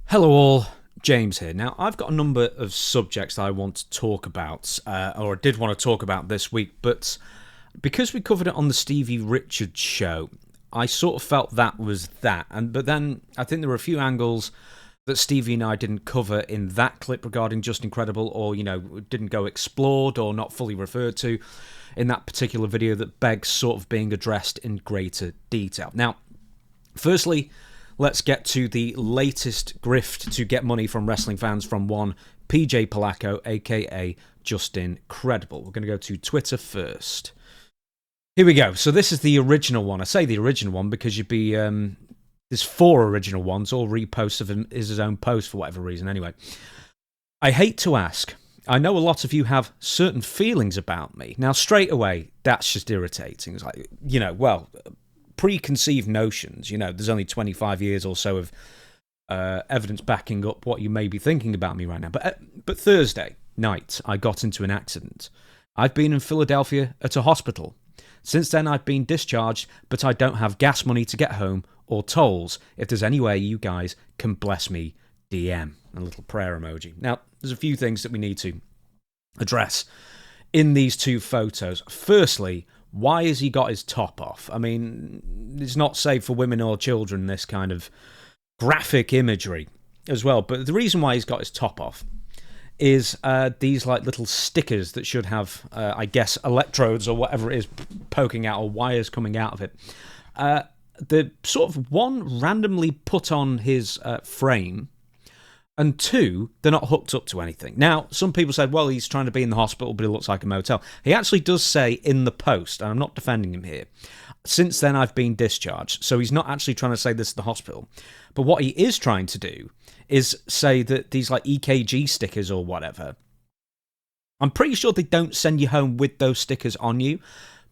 Hello all, James here. Now, I've got a number of subjects that I want to talk about, or I did want to talk about this week, but because we covered it on the Stevie Richards show, I sort of felt that was that. But then I think there were a few angles that Stevie and I didn't cover in that clip regarding Just Incredible, or, didn't go explored or not fully referred to in that particular video that begs sort of being addressed in greater detail. Now, firstly, let's get to the latest grift to get money from wrestling fans from one PJ Polacco, aka Just Incredible. We're going to go to Twitter first. Here we go. So this is the original one. I say the original one because there's 4 original ones, all reposts of his own post for whatever reason. Anyway, I hate to ask. I know a lot of you have certain feelings about me. Now, straight away, that's just irritating. It's like, preconceived notions. There's only 25 years or so of evidence backing up what you may be thinking about me right now. But Thursday night, I got into an accident. I've been in Philadelphia at a hospital. Since then, I've been discharged, but I don't have gas money to get home or tolls. If there's any way you guys can bless me, DM. A little prayer emoji. Now, there's a few things that we need to address in these 2 photos. Firstly, why has he got his top off? I mean, it's not safe for women or children, this kind of graphic imagery as well. But the reason why he's got his top off is these like little stickers that should have, I guess, electrodes or whatever it is poking out, or wires coming out of it. The sort of one randomly put on his frame, and 2, they're not hooked up to anything. Now, some people said, well, he's trying to be in the hospital, but it looks like a motel. He actually does say in the post, and I'm not defending him here, since then I've been discharged. So he's not actually trying to say this is the hospital. But what he is trying to do is say that these like EKG stickers or whatever, I'm pretty sure they don't send you home with those stickers on you.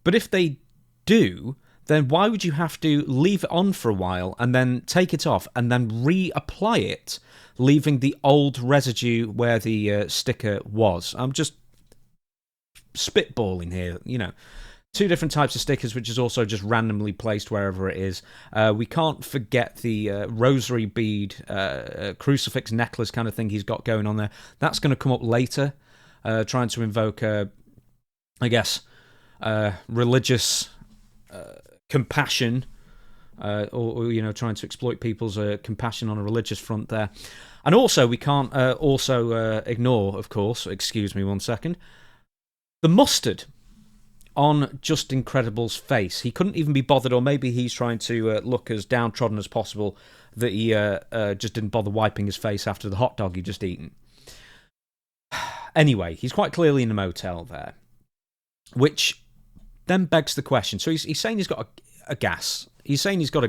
But if they do, then why would you have to leave it on for a while and then take it off and then reapply it, leaving the old residue where the sticker was? I'm just spitballing here, 2 different types of stickers, which is also just randomly placed wherever it is. We can't forget the rosary bead, crucifix necklace kind of thing he's got going on there. That's going to come up later, trying to invoke, religious compassion, or trying to exploit people's compassion on a religious front there. And also, we can't ignore, of course, excuse me one second, the mustard on Just Incredible's face. He couldn't even be bothered, or maybe he's trying to look as downtrodden as possible, that he just didn't bother wiping his face after the hot dog he'd just eaten. Anyway, he's quite clearly in a motel there, which then begs the question. So he's saying he's got a gas. He's saying he's got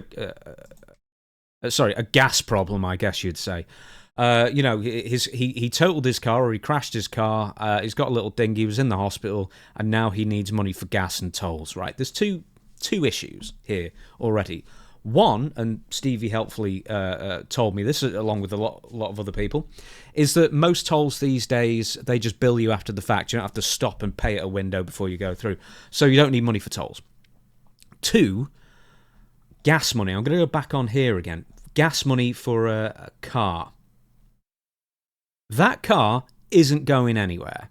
a gas problem, I guess you'd say. He totaled his car, or he crashed his car. He's got a little ding. He was in the hospital, and now he needs money for gas and tolls. Right? There's two issues here already. One, and Stevie helpfully told me this, along with a lot of other people, is that most tolls these days, they just bill you after the fact. You don't have to stop and pay at a window before you go through. So you don't need money for tolls. 2, gas money. I'm going to go back on here again. Gas money for a car. That car isn't going anywhere.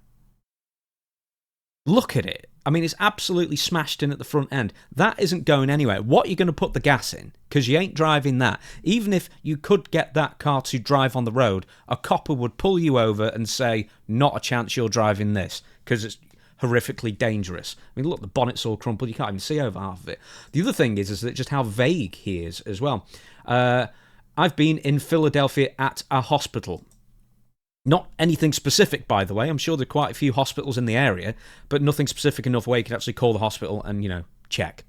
Look at it. I mean, it's absolutely smashed in at the front end. That isn't going anywhere. What are you going to put the gas in? Because you ain't driving that. Even if you could get that car to drive on the road, a copper would pull you over and say, not a chance you're driving this, because it's horrifically dangerous. I mean, look, the bonnet's all crumpled. You can't even see over half of it. The other thing is that just how vague he is as well. I've been in Philadelphia at a hospital. Not anything specific, by the way. I'm sure there are quite a few hospitals in the area, but nothing specific enough where you could actually call the hospital and, check.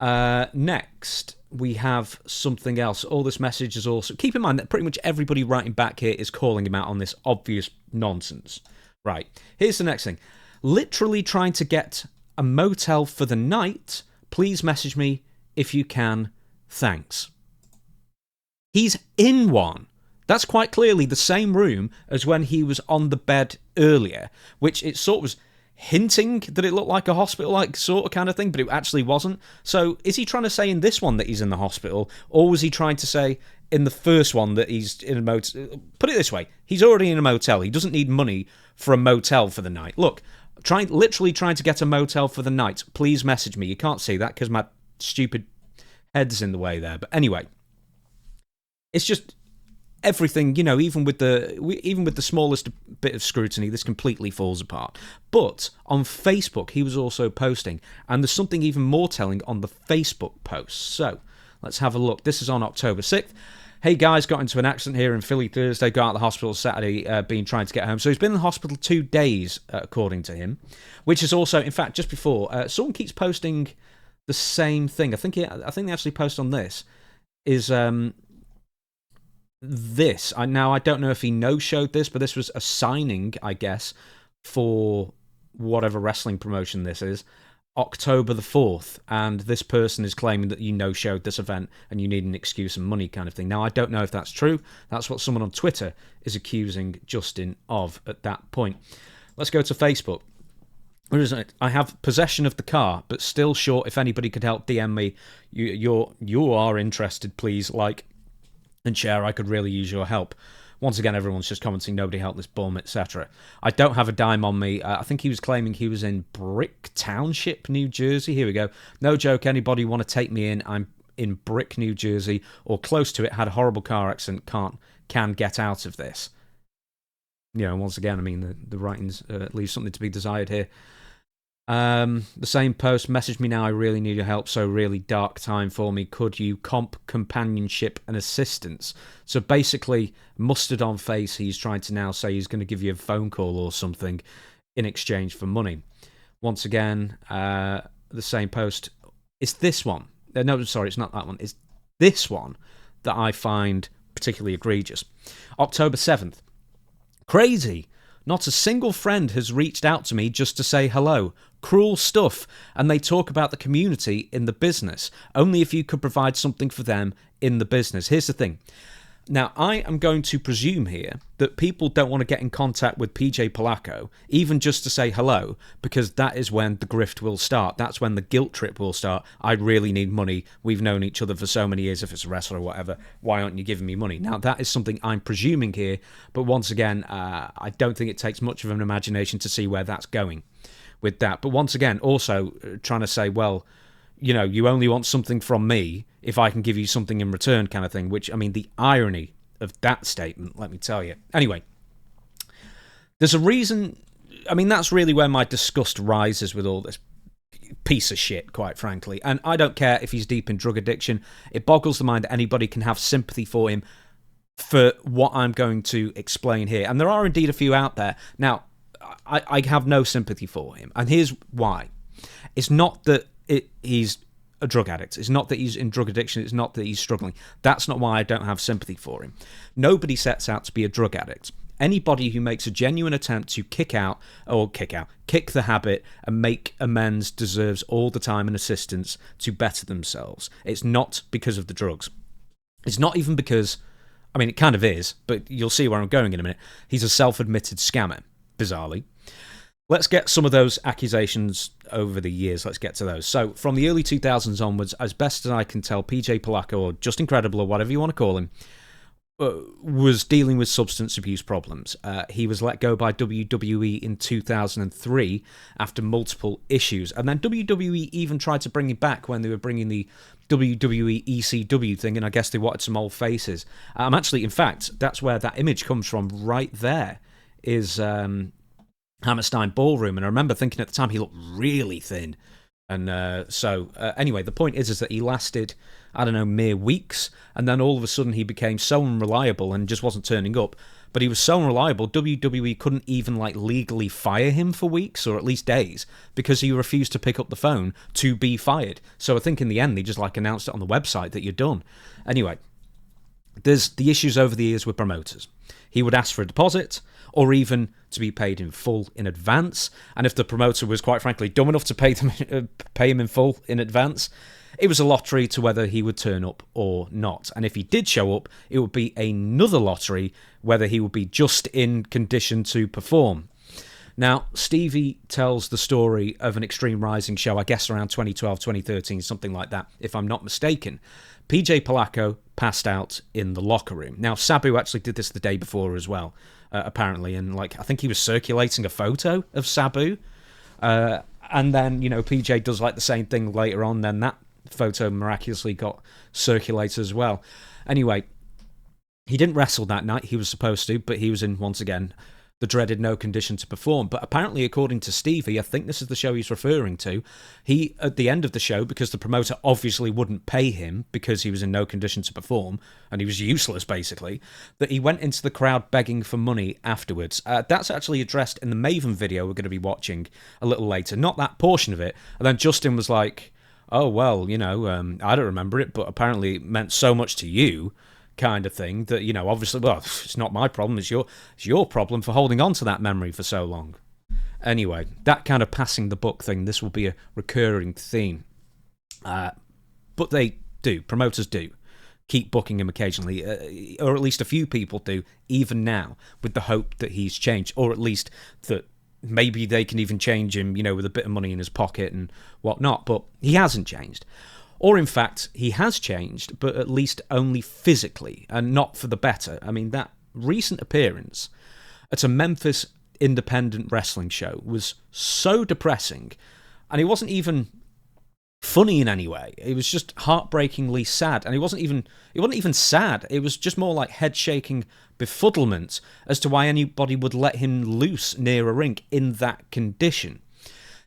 Next, we have something else. All this message is also... Keep in mind that pretty much everybody writing back here is calling him out on this obvious nonsense. Right, here's the next thing. Literally trying to get a motel for the night. Please message me if you can. Thanks. He's in one. That's quite clearly the same room as when he was on the bed earlier, which it sort of was hinting that it looked like a hospital-like sort of kind of thing, but it actually wasn't. So is he trying to say in this one that he's in the hospital, or was he trying to say in the first one that he's in a motel. Put it this way, he's already in a motel. He doesn't need money for a motel for the night. Look, literally trying to get a motel for the night. Please message me. You can't see that because my stupid head's in the way there. But anyway, it's just everything, even with the smallest bit of scrutiny, this completely falls apart. But on Facebook, he was also posting, and there's something even more telling on the Facebook posts. So let's have a look. This is on October 6th. Hey guys, got into an accident here in Philly Thursday, got out of the hospital Saturday, been trying to get home. So he's been in the hospital 2 days, according to him, which is also, in fact, just before, someone keeps posting the same thing. I think they actually post on this, is this. Now, I don't know if he no-showed this, but this was a signing, I guess, for whatever wrestling promotion this is, October the 4th, and this person is claiming that you no-showed this event and you need an excuse and money kind of thing. Now, I don't know if that's true. That's what someone on Twitter is accusing Justin of at that point. Let's go to Facebook. What is it? I have possession of the car, but still short. If anybody could help DM me, you are interested, please, like and share. I could really use your help. Once again, everyone's just commenting, nobody helped this bum, etc. I don't have a dime on me. I think he was claiming he was in Brick Township, New Jersey. Here we go. No joke, anybody want to take me in? I'm in Brick, New Jersey, or close to it, had a horrible car accident, can get out of this. Once again, I mean, the writings leave something to be desired here. The same post, message me now, I really need your help, so really dark time for me, could you companionship and assistance? So basically, mustard on face, he's trying to now say he's going to give you a phone call or something in exchange for money. Once again, the same post, it's this one, no, sorry, it's not that one, it's this one that I find particularly egregious. October 7th, crazy. Not a single friend has reached out to me just to say hello. Cruel stuff. And they talk about the community in the business. Only if you could provide something for them in the business. Here's the thing. Now, I am going to presume here that people don't want to get in contact with PJ Polacco, even just to say hello, because that is when the grift will start. That's when the guilt trip will start. I really need money. We've known each other for so many years. If it's a wrestler or whatever, why aren't you giving me money? Now, that is something I'm presuming here, but once again, I don't think it takes much of an imagination to see where that's going with that. But once again, also trying to say, well, you only want something from me if I can give you something in return kind of thing, which, I mean, the irony of that statement, let me tell you. Anyway, there's a reason, I mean, that's really where my disgust rises with all this piece of shit, quite frankly. And I don't care if he's deep in drug addiction. It boggles the mind that anybody can have sympathy for him for what I'm going to explain here. And there are indeed a few out there. Now, I have no sympathy for him. And here's why. It's not that he's a drug addict. It's not that he's in drug addiction. It's not that he's struggling. That's not why I don't have sympathy for him. Nobody sets out to be a drug addict. Anybody who makes a genuine attempt to kick the habit and make amends deserves all the time and assistance to better themselves. It's not because of the drugs. It's not even because, I mean, it kind of is, but you'll see where I'm going in a minute. He's a self-admitted scammer, bizarrely. Let's get some of those accusations over the years. Let's get to those. So, from the early 2000s onwards, as best as I can tell, PJ Polacco, or Just Incredible, or whatever you want to call him, was dealing with substance abuse problems. He was let go by WWE in 2003 after multiple issues. And then WWE even tried to bring him back when they were bringing the WWE ECW thing, and I guess they wanted some old faces. In fact, that's where that image comes from right there, is Hammerstein Ballroom, and I remember thinking at the time he looked really thin, and anyway, the point is that he lasted, I don't know, mere weeks, and then all of a sudden he became so unreliable and just wasn't turning up. But he was so unreliable, WWE couldn't even legally fire him for weeks, or at least days, because he refused to pick up the phone to be fired. So I think in the end they just announced it on the website that you're done. Anyway, there's the issues over the years with promoters. He would ask for a deposit, or even to be paid in full in advance. And if the promoter was, quite frankly, dumb enough to pay him in full in advance, it was a lottery to whether he would turn up or not. And if he did show up, it would be another lottery whether he would be just in condition to perform. Now, Stevie tells the story of an Extreme Rising show, I guess around 2012, 2013, something like that, if I'm not mistaken. PJ Polacco passed out in the locker room. Now, Sabu actually did this the day before as well, apparently, and I think he was circulating a photo of Sabu, and then PJ does the same thing later on. Then that photo miraculously got circulated as well. Anyway, he didn't wrestle that night. He was supposed to, but he was in, once again, the dreaded no condition to perform. But apparently, according to Stevie, I think this is the show he's referring to, he, at the end of the show, because the promoter obviously wouldn't pay him because he was in no condition to perform, and he was useless, basically, that he went into the crowd begging for money afterwards. That's actually addressed in the Maven video we're going to be watching a little later. Not that portion of it. And then Justin was like, oh, well, I don't remember it, but apparently it meant so much to you, kind of thing, that, obviously, well, it's not my problem, it's your problem for holding on to that memory for so long. Anyway, that kind of passing the buck thing, this will be a recurring theme. But promoters do keep booking him occasionally, or at least a few people do, even now, with the hope that he's changed, or at least that maybe they can even change him, with a bit of money in his pocket and whatnot, but he hasn't changed. Or, in fact, he has changed, but at least only physically, and not for the better. I mean, that recent appearance at a Memphis independent wrestling show was so depressing, and it wasn't even funny in any way. It was just heartbreakingly sad, and it wasn't even sad. It was just more like head-shaking befuddlement as to why anybody would let him loose near a ring in that condition.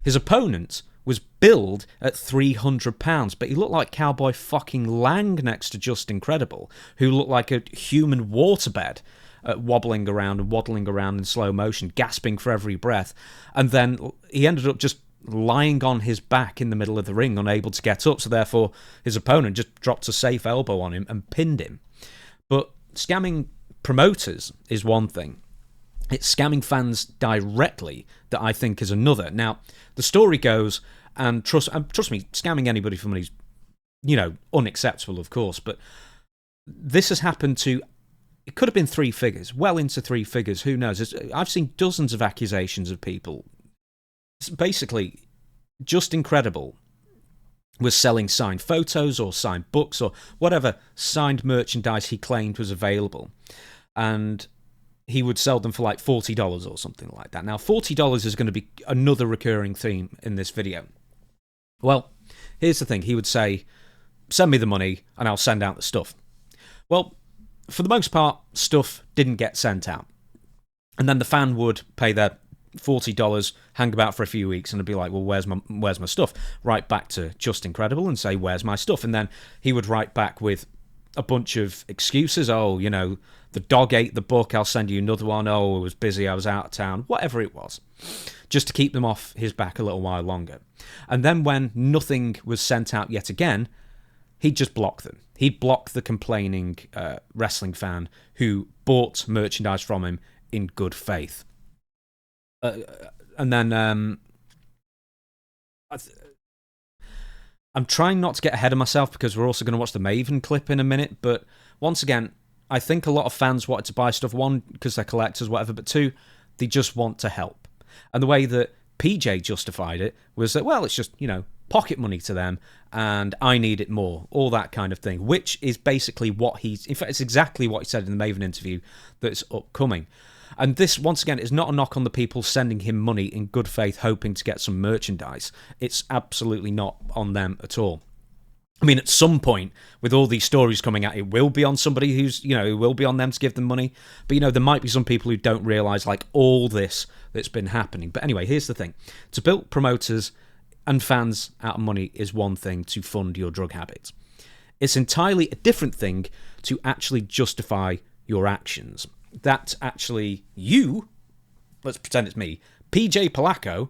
His opponent was billed at £300, but he looked like Cowboy fucking Lang next to Just Incredible, who looked like a human waterbed, wobbling around and waddling around in slow motion, gasping for every breath. And then he ended up just lying on his back in the middle of the ring, unable to get up, so therefore his opponent just dropped a safe elbow on him and pinned him. But scamming promoters is one thing. It's scamming fans directly that I think is another. Now, the story goes, and trust me, scamming anybody for money is, unacceptable, of course, but this has happened to, it could have been three figures, well into three figures, who knows? I've seen dozens of accusations of people. It's basically, Just Incredible was selling signed photos or signed books or whatever signed merchandise he claimed was available, and he would sell them for like $40 or something like that. Now, $40 is going to be another recurring theme in this video. Well, here's the thing. He would say, send me the money and I'll send out the stuff. Well, for the most part, stuff didn't get sent out. And then the fan would pay their $40, hang about for a few weeks, and it'd be like, well, where's my stuff? Write back to Just Incredible and say, where's my stuff? And then he would write back with a bunch of excuses. Oh, the dog ate the book, I'll send you another one. Oh, I was busy, I was out of town. Whatever it was. Just to keep them off his back a little while longer. And then when nothing was sent out yet again, he'd just block them. He'd block the complaining wrestling fan who bought merchandise from him in good faith. And then I'm trying not to get ahead of myself because we're also going to watch the Maven clip in a minute. But once again, I think a lot of fans wanted to buy stuff, one, because they're collectors, whatever, but two, they just want to help. And the way that PJ justified it was that, well, it's just, pocket money to them, and I need it more, all that kind of thing, which is basically what in fact, it's exactly what he said in the Maven interview that's upcoming. And this, once again, is not a knock on the people sending him money in good faith, hoping to get some merchandise. It's absolutely not on them at all. I mean, at some point, with all these stories coming out, it will be on somebody who's, it will be on them to give them money. But, there might be some people who don't realise, all this that's been happening. But anyway, here's the thing. To bilk promoters and fans out of money is one thing to fund your drug habits. It's entirely a different thing to actually justify your actions. That actually you, let's pretend it's me, PJ Polacco,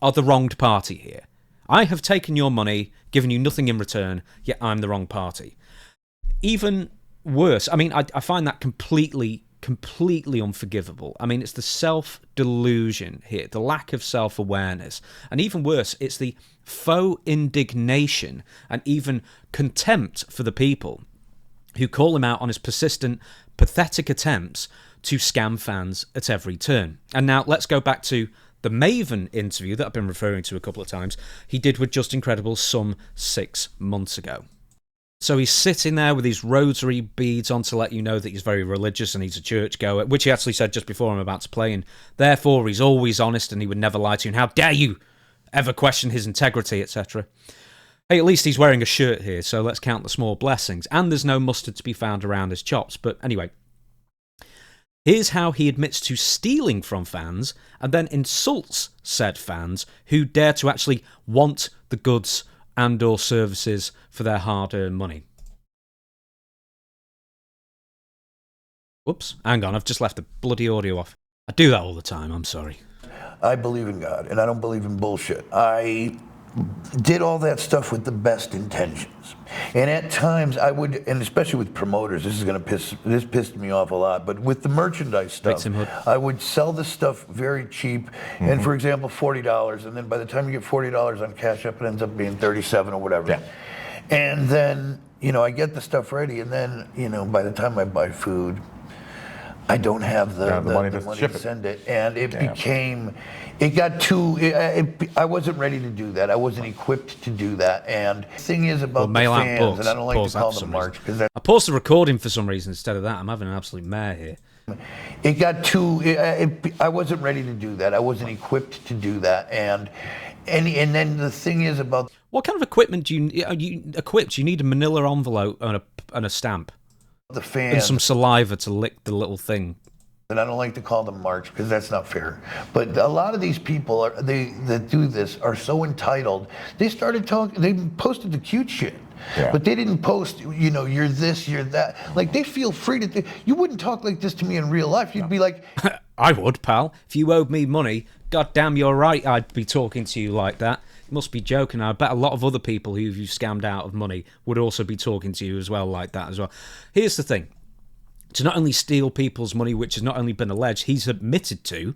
are the wronged party here. I have taken your money, given you nothing in return, yet I'm the wrong party. Even worse, I mean, I find that completely unforgivable. I mean, it's the self-delusion here, the lack of self-awareness. And even worse, it's the faux indignation and even contempt for the people who call him out on his persistent, pathetic attempts to scam fans at every turn. And now let's go back to the Maven interview that I've been referring to a couple of times he did with Just Incredible some 6 months ago. So he's sitting there with his rosary beads on to let you know that he's very religious and he's a churchgoer, which he actually said just before I'm about to play, and therefore he's always honest and he would never lie to you, and how dare you ever question his integrity, etc. Hey, at least he's wearing a shirt here, so let's count the small blessings. And there's no mustard to be found around his chops. But anyway, here's how he admits to stealing from fans and then insults said fans who dare to actually want the goods and or services for their hard-earned money. Whoops, hang on, I've just left the bloody audio off. I do that all the time, I'm sorry. I believe in God, and I don't believe in bullshit. I did all that stuff with the best intentions. And at times I would, and especially with promoters, this pissed me off a lot, but with the merchandise stuff, I would sell the stuff very cheap, and for example, $40, and then by the time you get $40 on Cash App, it ends up being $37 or whatever. Yeah. And then, I get the stuff ready, and then, by the time I buy food, I don't have the money to send it. And it got too, I wasn't ready to do that. I wasn't equipped to do that. And the thing is about the fans, and I don't like to call them march. I paused the recording for some reason instead of that. I'm having an absolute mare here. It got too, I wasn't ready to do that. I wasn't equipped to do that. And then the thing is about... What kind of equipment do you equipped? You need a manila envelope and a stamp. The fans and some saliva to lick the little thing. And I don't like to call them march because that's not fair. But a lot of these people that do this are so entitled. They started talking. They posted the cute shit, but they didn't post. You're this, you're that. Like they feel free to. You wouldn't talk like this to me in real life. You'd be like, I would, pal. If you owed me money, goddamn, you're right. I'd be talking to you like that. You must be joking. I bet a lot of other people who you've scammed out of money would also be talking to you as well like that as well. Here's the thing. To not only steal people's money, which has not only been alleged, he's admitted to,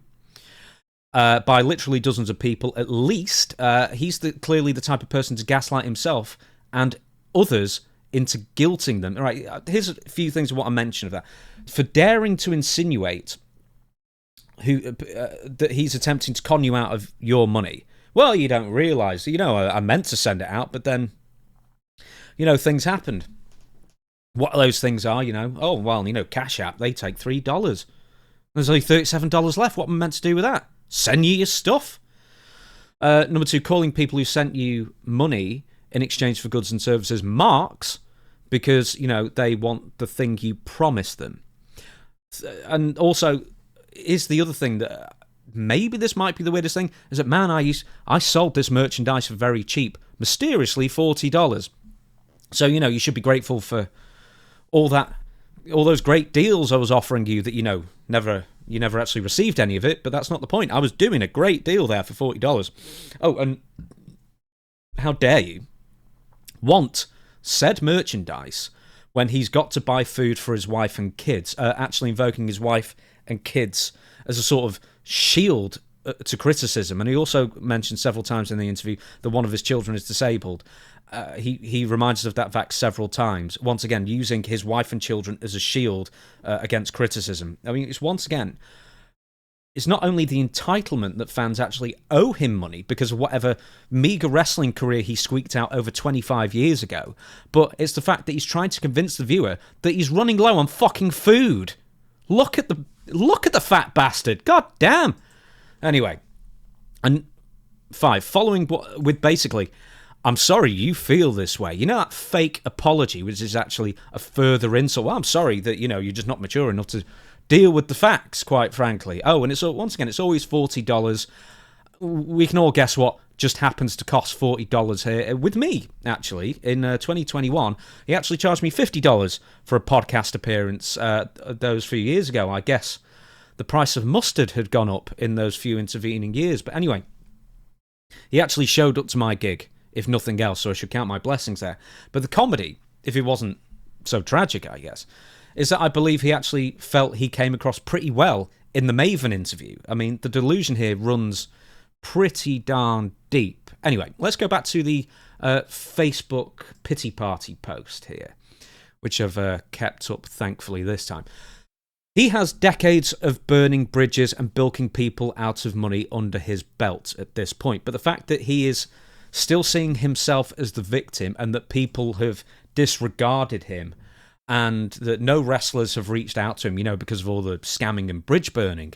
by literally dozens of people at least, he's clearly the type of person to gaslight himself and others into guilting them. All right, here's a few things I want to mention of that. For daring to insinuate that he's attempting to con you out of your money. Well, you don't realise, I meant to send it out, but then, things happened. What those things are, oh, well, Cash App, they take $3. There's only $37 left. What am I meant to do with that? Send you your stuff. Number 2, calling people who sent you money in exchange for goods and services marks because, they want the thing you promised them. And also, is the other thing that... Maybe this might be the weirdest thing, is that, man, I sold this merchandise for very cheap, mysteriously $40. So, you should be grateful for all those great deals I was offering you that, you never actually received any of it, but that's not the point. I was doing a great deal there for $40. Oh, and how dare you want said merchandise when he's got to buy food for his wife and kids, actually invoking his wife and kids as a sort of shield to criticism. And he also mentioned several times in the interview that one of his children is disabled. He reminds us of that fact several times, once again using his wife and children as a shield against criticism. I mean, it's not only the entitlement that fans actually owe him money because of whatever meager wrestling career he squeaked out over 25 years ago, but it's the fact that he's trying to convince the viewer that he's running low on fucking food. Look at the fat bastard. God damn. Anyway, and 5, following with basically, I'm sorry you feel this way. That fake apology, which is actually a further insult. Well, I'm sorry that, you're just not mature enough to deal with the facts, quite frankly. Oh, and once again, it's always $40. We can all guess what just happens to cost $40 here. With me, actually, in 2021, he actually charged me $50 for a podcast appearance those few years ago. I guess the price of mustard had gone up in those few intervening years. But anyway, he actually showed up to my gig, if nothing else, so I should count my blessings there. But the comedy, if it wasn't so tragic, I guess, is that I believe he actually felt he came across pretty well in the Maven interview. I mean, the delusion here runs pretty darn deep. Anyway, let's go back to the Facebook pity party post here, which I've kept up, thankfully, this time. He has decades of burning bridges and bilking people out of money under his belt at this point. But the fact that he is still seeing himself as the victim and that people have disregarded him, and that no wrestlers have reached out to him, because of all the scamming and bridge burning,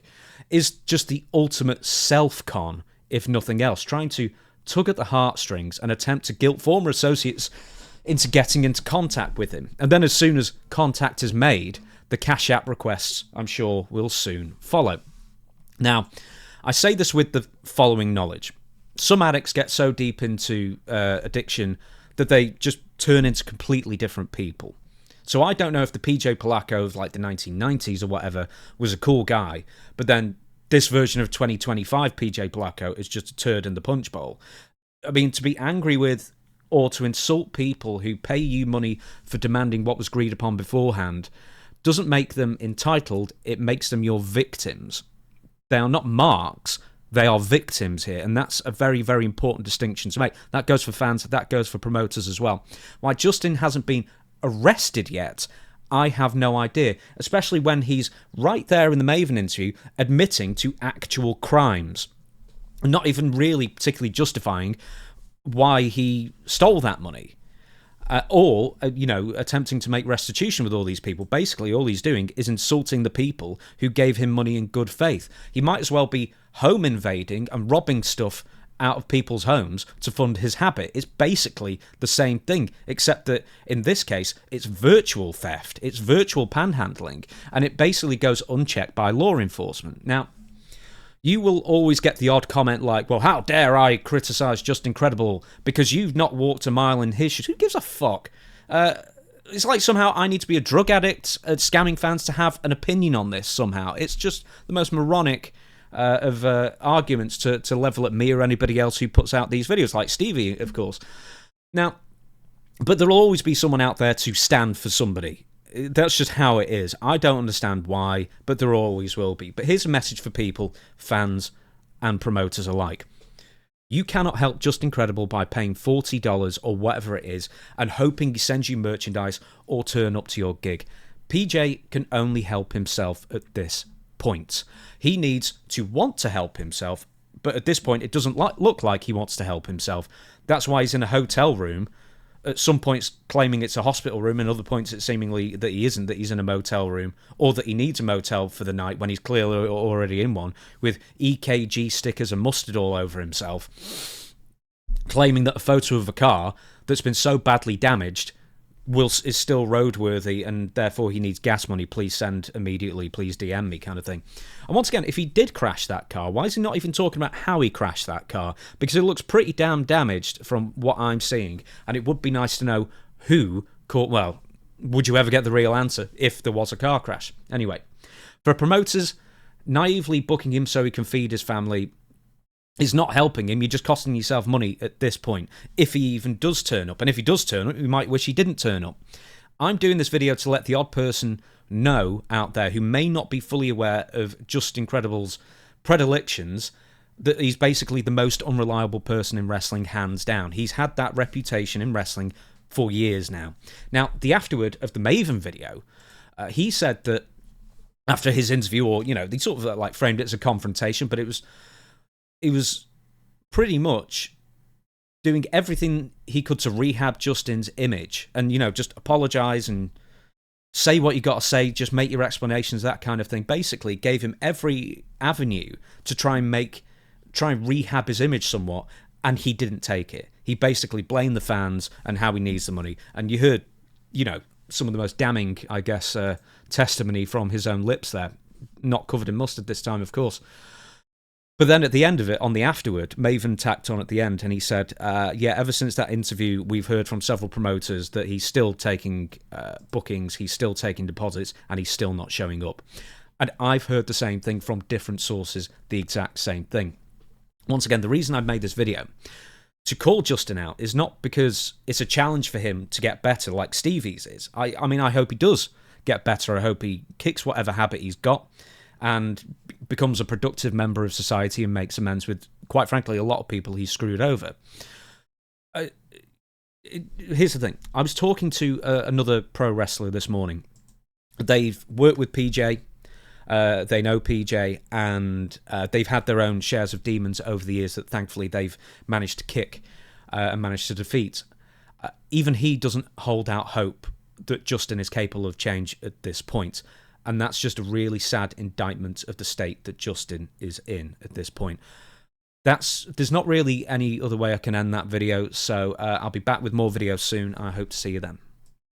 is just the ultimate self-con, if nothing else, trying to tug at the heartstrings and attempt to guilt former associates into getting into contact with him. And then as soon as contact is made, the Cash App requests, I'm sure, will soon follow. Now, I say this with the following knowledge. Some addicts get so deep into addiction that they just turn into completely different people. So I don't know if the PJ Polacco of like the 1990s or whatever was a cool guy, but then this version of 2025 PJ Polacco is just a turd in the punch bowl. I mean, to be angry with or to insult people who pay you money for demanding what was agreed upon beforehand doesn't make them entitled, it makes them your victims. They are not marks, they are victims here, and that's a very, very important distinction to make. That goes for fans, that goes for promoters as well. Why Justin hasn't been arrested yet, I have no idea, especially when he's right there in the Maven interview admitting to actual crimes, not even really particularly justifying why he stole that money, or attempting to make restitution with all these people. Basically, all he's doing is insulting the people who gave him money in good faith. He might as well be home invading and robbing stuff out of people's homes to fund his habit. It's basically the same thing, except that in this case, it's virtual theft, it's virtual panhandling, and it basically goes unchecked by law enforcement. Now, you will always get the odd comment like, well, how dare I criticise Just Incredible because you've not walked a mile in his shoes. Who gives a fuck? It's like somehow I need to be a drug addict at scamming fans to have an opinion on this somehow. It's just the most moronic of arguments to level at me or anybody else who puts out these videos, like Stevie, of course. Now, but there'll always be someone out there to stand for somebody. That's just how it is. I don't understand why, but there always will be. But here's a message for people, fans and promoters alike. You cannot help Just Incredible by paying $40 or whatever it is and hoping he sends you merchandise or turn up to your gig. PJ can only help himself at this point. He needs to want to help himself, but at this point it doesn't look like he wants to help himself. That's why he's in a hotel room, at some points claiming it's a hospital room, and other points it's seemingly that he isn't, that he's in a motel room, or that he needs a motel for the night when he's clearly already in one, with EKG stickers and mustard all over himself, claiming that a photo of a car that's been so badly damaged is still roadworthy, and therefore he needs gas money. Please send immediately, please DM me, kind of thing. And once again, if he did crash that car, why is he not even talking about how he crashed that car? Because it looks pretty damn damaged from what I'm seeing, and it would be nice to know who caught. Well, would you ever get the real answer if there was a car crash? Anyway, for promoters, naively booking him so he can feed his family is not helping him. You're just costing yourself money at this point, if he even does turn up. And if he does turn up, you might wish he didn't turn up. I'm doing this video to let the odd person know out there who may not be fully aware of Just Incredible's predilections that he's basically the most unreliable person in wrestling, hands down. He's had that reputation in wrestling for years now. Now, the afterward of the Maven video, he said that after his interview, or, they sort of like framed it as a confrontation, but it was pretty much doing everything he could to rehab Justin's image and, just apologise and say what you got to say, just make your explanations, that kind of thing. Basically gave him every avenue to try and rehab his image somewhat, and he didn't take it. He basically blamed the fans and how he needs the money. And you heard, some of the most damning, I guess, testimony from his own lips there. Not covered in mustard this time, of course. But then at the end of it, on the afterward, Maven tacked on at the end and he said, ever since that interview, we've heard from several promoters that he's still taking bookings, he's still taking deposits, and he's still not showing up. And I've heard the same thing from different sources, the exact same thing. Once again, the reason I've made this video to call Justin out is not because it's a challenge for him to get better like Stevie's is. I mean, I hope he does get better. I hope he kicks whatever habit he's got and becomes a productive member of society and makes amends with, quite frankly, a lot of people he's screwed over. Here's the thing. I was talking to another pro wrestler this morning. They've worked with PJ, they know PJ, and they've had their own shares of demons over the years that thankfully they've managed to kick and managed to defeat. Even he doesn't hold out hope that Justin is capable of change at this point. And that's just a really sad indictment of the state that Justin is in at this point. There's not really any other way I can end that video, so I'll be back with more videos soon. I hope to see you then.